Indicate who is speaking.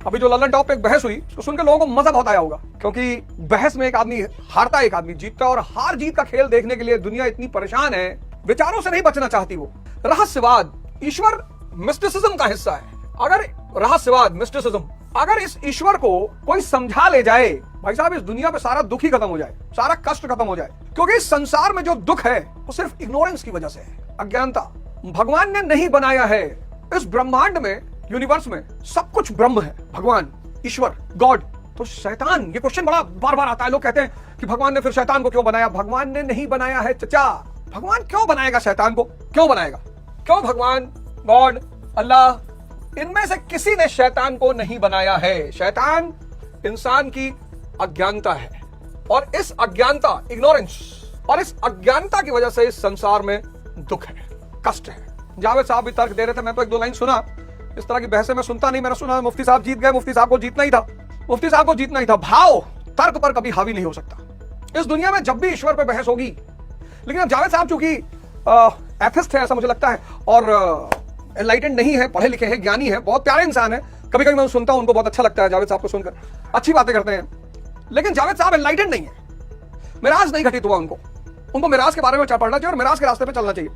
Speaker 1: अभी जो ललन टॉप पे एक बहस हुई तो सुनकर लोगों को मजा बहुत आया होगा, क्योंकि बहस में एक आदमी हारता है, एक आदमी जीतता है, और हार जीत का खेल देखने के लिए दुनिया इतनी परेशान है, विचारों से नहीं बचना चाहती वो। रहस्यवाद, ईश्वर मिस्टिसिज्म का हिस्सा है। अगर रहस्यवाद, मिस्टिसिज्म, अगर इस ईश्वर को कोई समझा ले जाए, भाई साहब इस दुनिया पे सारा दुख ही खत्म हो जाए, सारा कष्ट खत्म हो जाए। क्योंकि इस संसार में जो दुख है वो सिर्फ इग्नोरेंस की वजह से है, अज्ञानता। भगवान ने नहीं बनाया है। इस ब्रह्मांड में, यूनिवर्स में सब कुछ ब्रह्म है, भगवान, ईश्वर, गॉड। तो शैतान, ये क्वेश्चन बड़ा बार बार आता है, लोग कहते हैं कि भगवान ने फिर शैतान को क्यों बनाया? भगवान ने नहीं बनाया है चचा। भगवान क्यों बनाएगा शैतान को? क्यों बनाएगा? क्यों भगवान, गॉड, अल्लाह, इनमें से किसी ने शैतान को नहीं बनाया है। शैतान इंसान की अज्ञानता है, और इस अज्ञानता, इग्नोरेंस, और इस अज्ञानता की वजह से इस संसार में दुख है, कष्ट है। जावेद साहब भी तर्क दे रहे थे, मैं तो एक दो लाइन सुना। इस तरह की बहसें मैं सुनता नहीं, मैंने सुना मुफ्ती साहब जीत गए, मुफ्ती साहब को जीतना ही था, मुफ्ती साहब को जीतना ही था। भाव तर्क पर कभी हावी नहीं हो सकता इस दुनिया में, जब भी ईश्वर पर बहस होगी। लेकिन अब जावेद साहब चूंकि एथिस्ट है ऐसा मुझे लगता है, और एनलाइटेंड नहीं है, पढ़े लिखे हैं, ज्ञानी है, बहुत प्यारे इंसान है। कभी कभी मैं सुनता हूं, उनको बहुत अच्छा लगता है जावेद साहब को सुनकर, अच्छी बातें करते हैं। लेकिन जावेद साहब एनलाइटेंड नहीं है, मिराज नहीं घटित हुआ उनको मिराज के बारे में पढ़ना चाहिए और मिराज के रास्ते पे चलना चाहिए।